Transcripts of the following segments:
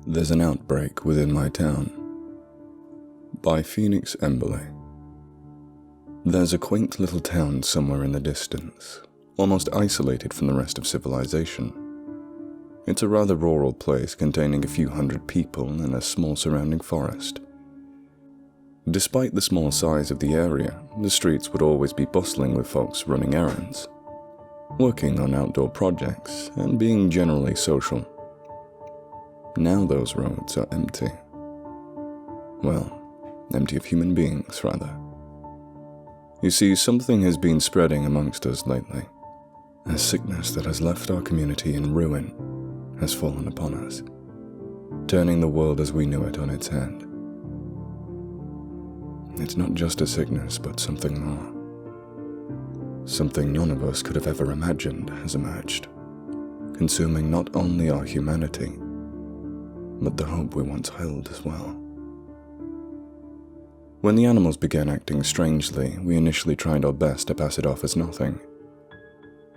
There's an Outbreak Within My Town by Phoenix Emberley. There's a quaint little town somewhere in the distance, almost isolated from the rest of civilization. It's a rather rural place containing a few hundred people and a small surrounding forest. Despite the small size of the area, the streets would always be bustling with folks running errands, working on outdoor projects, and being generally social. Now those roads are empty. Well, empty of human beings, rather. You see, something has been spreading amongst us lately. A sickness that has left our community in ruin has fallen upon us, turning the world as we knew it on its head. It's not just a sickness, but something more. Something none of us could have ever imagined has emerged, consuming not only our humanity, but the hope we once held as well. When the animals began acting strangely, we initially tried our best to pass it off as nothing.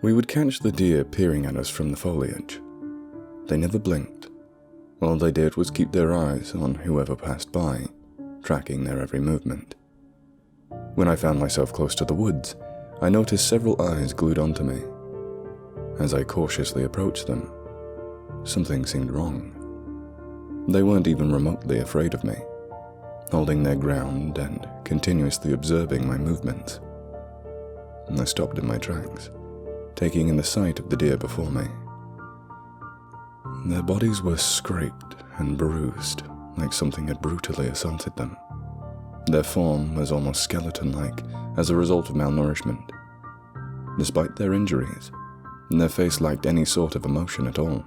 We would catch the deer peering at us from the foliage. They never blinked. All they did was keep their eyes on whoever passed by, tracking their every movement. When I found myself close to the woods, I noticed several eyes glued onto me. As I cautiously approached them, something seemed wrong. They weren't even remotely afraid of me, holding their ground and continuously observing my movements. I stopped in my tracks, taking in the sight of the deer before me. Their bodies were scraped and bruised, like something had brutally assaulted them. Their form was almost skeleton-like as a result of malnourishment. Despite their injuries, their face lacked any sort of emotion at all.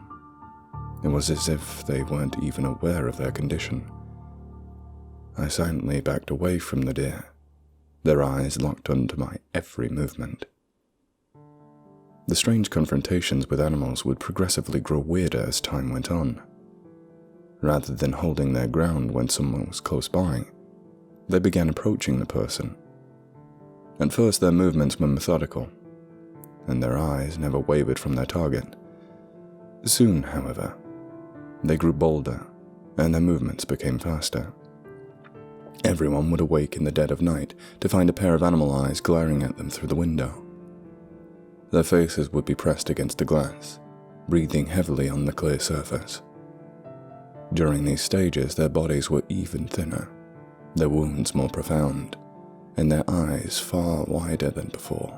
It was as if they weren't even aware of their condition. I silently backed away from the deer, their eyes locked onto my every movement. The strange confrontations with animals would progressively grow weirder as time went on. Rather than holding their ground when someone was close by, they began approaching the person. At first their movements were methodical, and their eyes never wavered from their target. Soon, however, they grew bolder, and their movements became faster. Everyone would awake in the dead of night to find a pair of animal eyes glaring at them through the window. Their faces would be pressed against the glass, breathing heavily on the clear surface. During these stages, their bodies were even thinner, their wounds more profound, and their eyes far wider than before.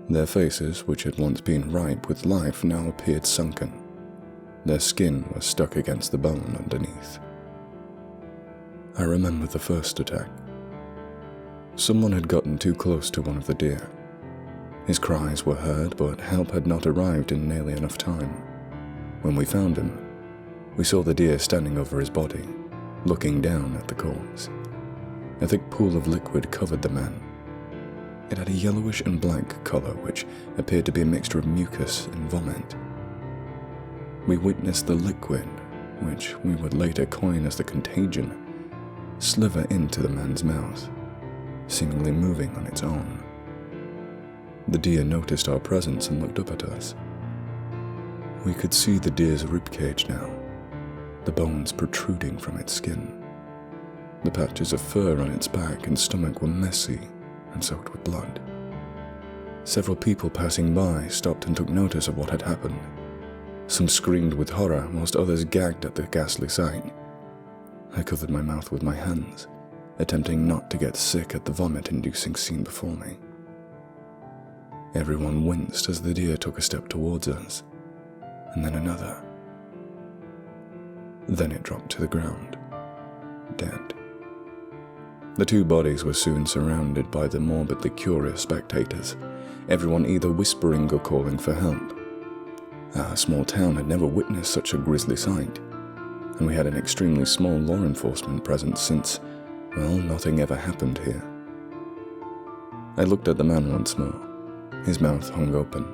Their faces, which had once been ripe with life, now appeared sunken. Their skin was stuck against the bone underneath. I remember the first attack. Someone had gotten too close to one of the deer. His cries were heard, but help had not arrived in nearly enough time. When we found him, we saw the deer standing over his body, looking down at the corpse. A thick pool of liquid covered the man. It had a yellowish and black color, which appeared to be a mixture of mucus and vomit. We witnessed the liquid, which we would later coin as the contagion, sliver into the man's mouth, seemingly moving on its own. The deer noticed our presence and looked up at us. We could see the deer's ribcage now, the bones protruding from its skin. The patches of fur on its back and stomach were messy and soaked with blood. Several people passing by stopped and took notice of what had happened. Some screamed with horror, whilst others gagged at the ghastly sight. I covered my mouth with my hands, attempting not to get sick at the vomit-inducing scene before me. Everyone winced as the deer took a step towards us, and then another. Then it dropped to the ground, dead. The two bodies were soon surrounded by the morbidly curious spectators, everyone either whispering or calling for help. Our small town had never witnessed such a grisly sight, and we had an extremely small law enforcement presence since, well, nothing ever happened here. I looked at the man once more. His mouth hung open,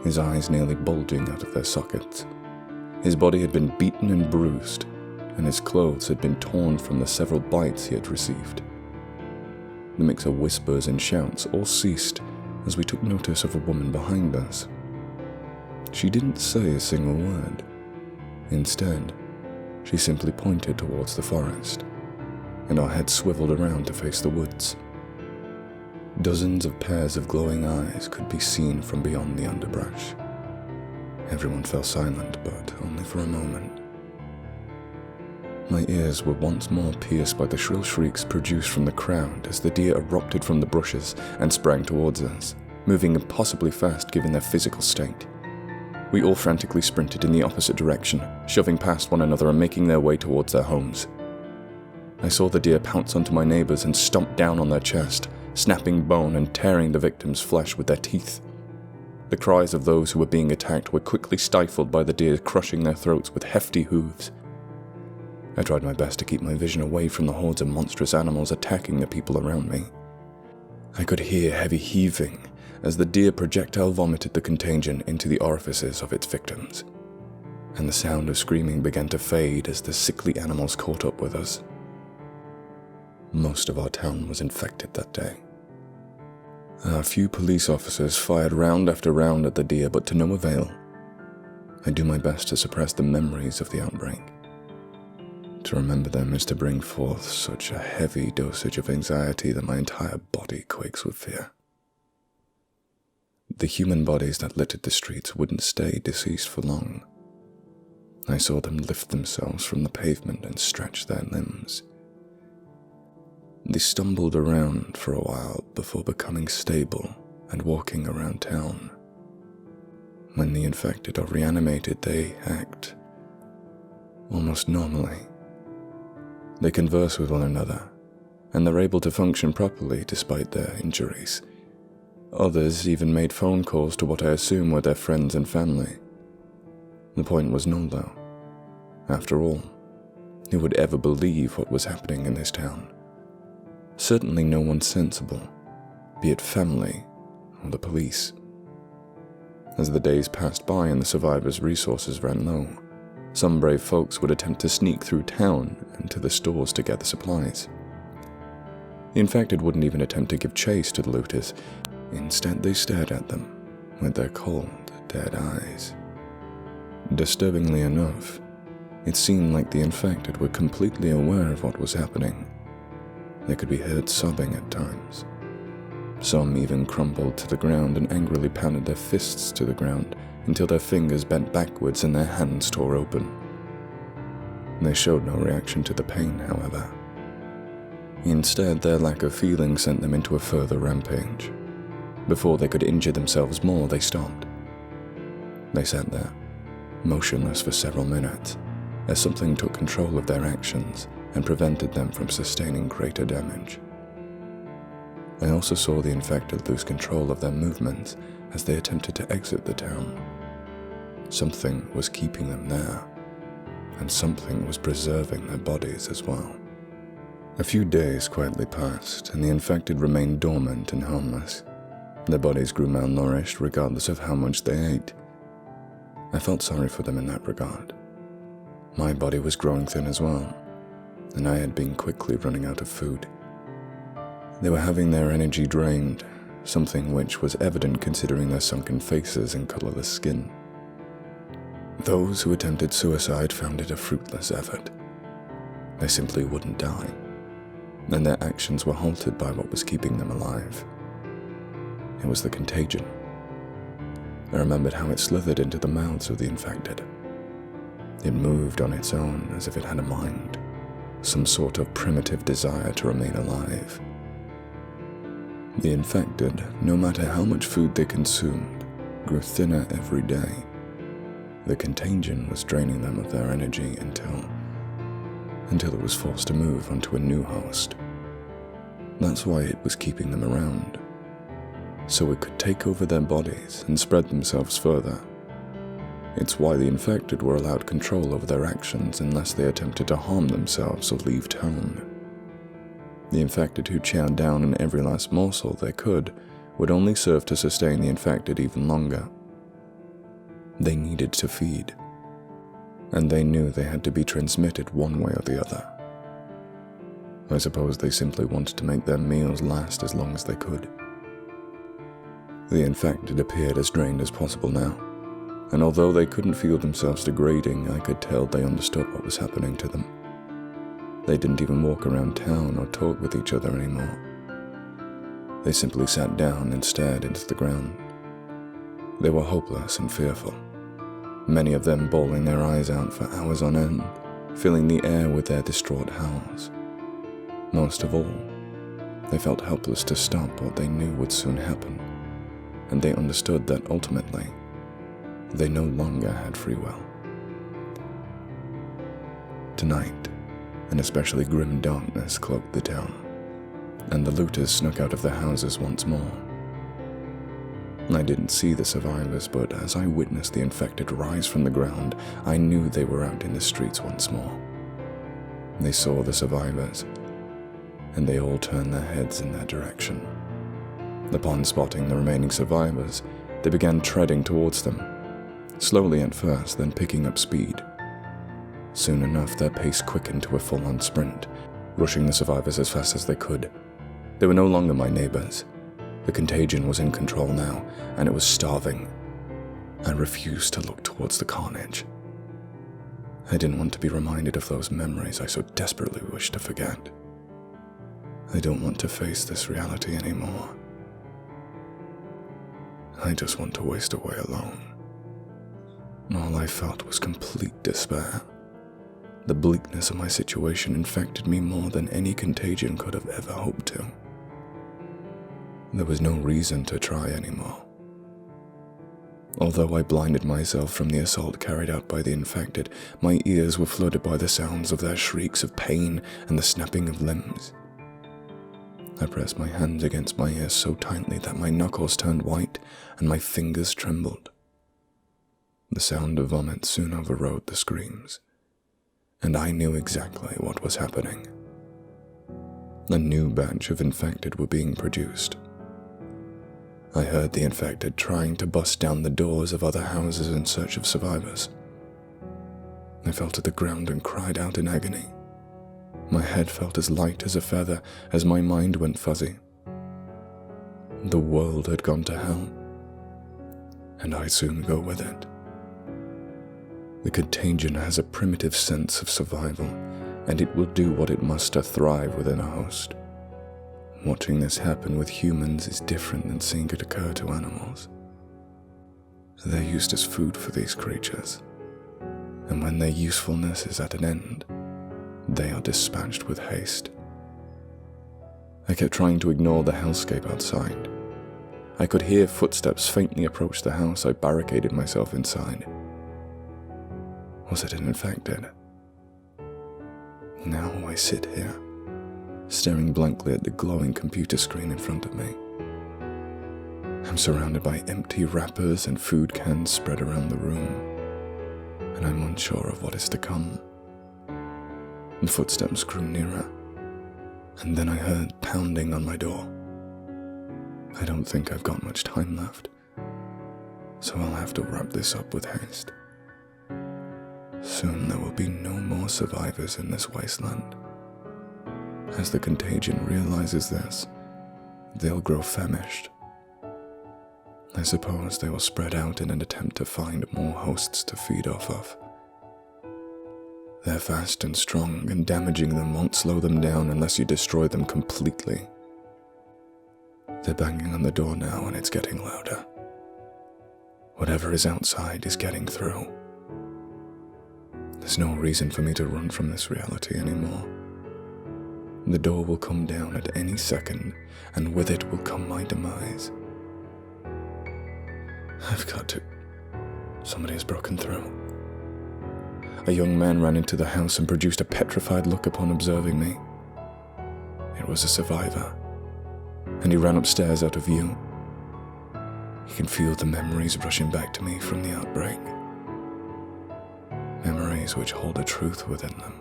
his eyes nearly bulging out of their sockets. His body had been beaten and bruised, and his clothes had been torn from the several bites he had received. The mix of whispers and shouts all ceased as we took notice of a woman behind us. She didn't say a single word. Instead, She simply pointed towards the forest, and our heads swiveled around to face the woods. Dozens of pairs of glowing eyes could be seen from beyond the underbrush. Everyone fell silent, but only for a moment. My ears were once more pierced by the shrill shrieks produced from the crowd as the deer erupted from the bushes and sprang towards us, moving impossibly fast given their physical state. We all frantically sprinted in the opposite direction, shoving past one another and making their way towards their homes. I saw the deer pounce onto my neighbors and stomp down on their chest, snapping bone and tearing the victim's flesh with their teeth. The cries of those who were being attacked were quickly stifled by the deer crushing their throats with hefty hooves. I tried my best to keep my vision away from the hordes of monstrous animals attacking the people around me. I could hear heavy heaving as the deer projectile vomited the contagion into the orifices of its victims, and the sound of screaming began to fade as the sickly animals caught up with us. Most of our town was infected that day. A few police officers fired round after round at the deer, but to no avail. I do my best to suppress the memories of the outbreak. To remember them is to bring forth such a heavy dosage of anxiety that my entire body quakes with fear. The human bodies that littered the streets wouldn't stay deceased for long. I saw them lift themselves from the pavement and stretch their limbs. They stumbled around for a while before becoming stable and walking around town. When the infected are reanimated, they act almost normally. They converse with one another, and they're able to function properly despite their injuries. Others even made phone calls to what I assume were their friends and family. The point was null, though. After all, who would ever believe what was happening in this town? Certainly no one sensible, be it family or the police. As the days passed by and the survivors' resources ran low, some brave folks would attempt to sneak through town and to the stores to gather supplies. The infected wouldn't even attempt to give chase to the looters. Instead, they stared at them with their cold, dead eyes. Disturbingly enough, it seemed like the infected were completely aware of what was happening. They could be heard sobbing at times. Some even crumpled to the ground and angrily pounded their fists to the ground until their fingers bent backwards and their hands tore open. They showed no reaction to the pain, however. Instead, their lack of feeling sent them into a further rampage. Before they could injure themselves more, they stopped. They sat there, motionless for several minutes, as something took control of their actions and prevented them from sustaining greater damage. I also saw the infected lose control of their movements as they attempted to exit the town. Something was keeping them there, and something was preserving their bodies as well. A few days quietly passed, and the infected remained dormant and harmless. Their bodies grew malnourished regardless of how much they ate. I felt sorry for them in that regard. My body was growing thin as well, and I had been quickly running out of food. They were having their energy drained, something which was evident considering their sunken faces and colorless skin. Those who attempted suicide found it a fruitless effort. They simply wouldn't die, and their actions were halted by what was keeping them alive. It was the contagion. I remembered how it slithered into the mouths of the infected. It moved on its own as if it had a mind, some sort of primitive desire to remain alive. The infected, no matter how much food they consumed, grew thinner every day. The contagion was draining them of their energy until it was forced to move onto a new host. That's why it was keeping them around, so it could take over their bodies and spread themselves further. It's why the infected were allowed control over their actions unless they attempted to harm themselves or leave town. The infected who chowed down on every last morsel they could would only serve to sustain the infected even longer. They needed to feed, and they knew they had to be transmitted one way or the other. I suppose they simply wanted to make their meals last as long as they could. The infected appeared as drained as possible now, and although they couldn't feel themselves degrading, I could tell they understood what was happening to them. They didn't even walk around town or talk with each other anymore. They simply sat down and stared into the ground. They were hopeless and fearful, many of them bawling their eyes out for hours on end, filling the air with their distraught howls. Most of all, they felt helpless to stop what they knew would soon happen, and they understood that ultimately, they no longer had free will. Tonight, an especially grim darkness cloaked the town, and the looters snuck out of the houses once more. I didn't see the survivors, but as I witnessed the infected rise from the ground, I knew they were out in the streets once more. They saw the survivors, and they all turned their heads in that direction. Upon spotting the remaining survivors, they began treading towards them, slowly at first, then picking up speed. Soon enough, their pace quickened to a full-on sprint, rushing the survivors as fast as they could. They were no longer my neighbors. The contagion was in control now, and it was starving. I refused to look towards the carnage. I didn't want to be reminded of those memories I so desperately wished to forget. I don't want to face this reality anymore. I just want to waste away alone. All I felt was complete despair. The bleakness of my situation infected me more than any contagion could have ever hoped to. There was no reason to try anymore. Although I blinded myself from the assault carried out by the infected, my ears were flooded by the sounds of their shrieks of pain and the snapping of limbs. I pressed my hands against my ears so tightly that my knuckles turned white and my fingers trembled. The sound of vomit soon overrode the screams, and I knew exactly what was happening. A new batch of infected were being produced. I heard the infected trying to bust down the doors of other houses in search of survivors. I fell to the ground and cried out in agony. My head felt as light as a feather as my mind went fuzzy. The world had gone to hell, and I'd soon go with it. The contagion has a primitive sense of survival, and it will do what it must to thrive within a host. Watching this happen with humans is different than seeing it occur to animals. They're used as food for these creatures, and when their usefulness is at an end, they are dispatched with haste. I kept trying to ignore the hellscape outside. I could hear footsteps faintly approach the house. I barricaded myself inside. Was it an infected? Now I sit here, staring blankly at the glowing computer screen in front of me. I'm surrounded by empty wrappers and food cans spread around the room, and I'm unsure of what is to come. The footsteps grew nearer, and then I heard pounding on my door. I don't think I've got much time left, so I'll have to wrap this up with haste. Soon there will be no more survivors in this wasteland. As the contagion realizes this, they'll grow famished. I suppose they will spread out in an attempt to find more hosts to feed off of. They're fast and strong, and damaging them won't slow them down unless you destroy them completely. They're banging on the door now, and it's getting louder. Whatever is outside is getting through. There's no reason for me to run from this reality anymore. The door will come down at any second, and with it will come my demise. I've got to... Somebody has broken through. A young man ran into the house and produced a petrified look upon observing me. It was a survivor, and he ran upstairs out of view. He can feel the memories rushing back to me from the outbreak. Memories which hold a truth within them.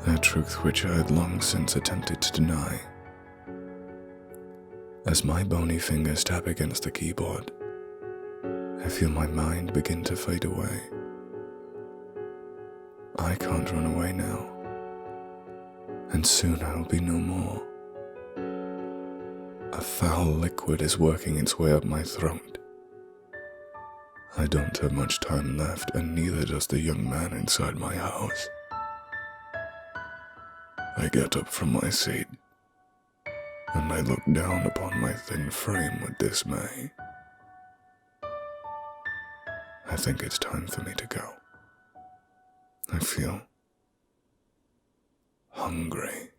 A truth which I had long since attempted to deny. As my bony fingers tap against the keyboard, I feel my mind begin to fade away. I can't run away now, and soon I will be no more. A foul liquid is working its way up my throat. I don't have much time left, and neither does the young man inside my house. I get up from my seat, and I look down upon my thin frame with dismay. I think it's time for me to go. I feel hungry.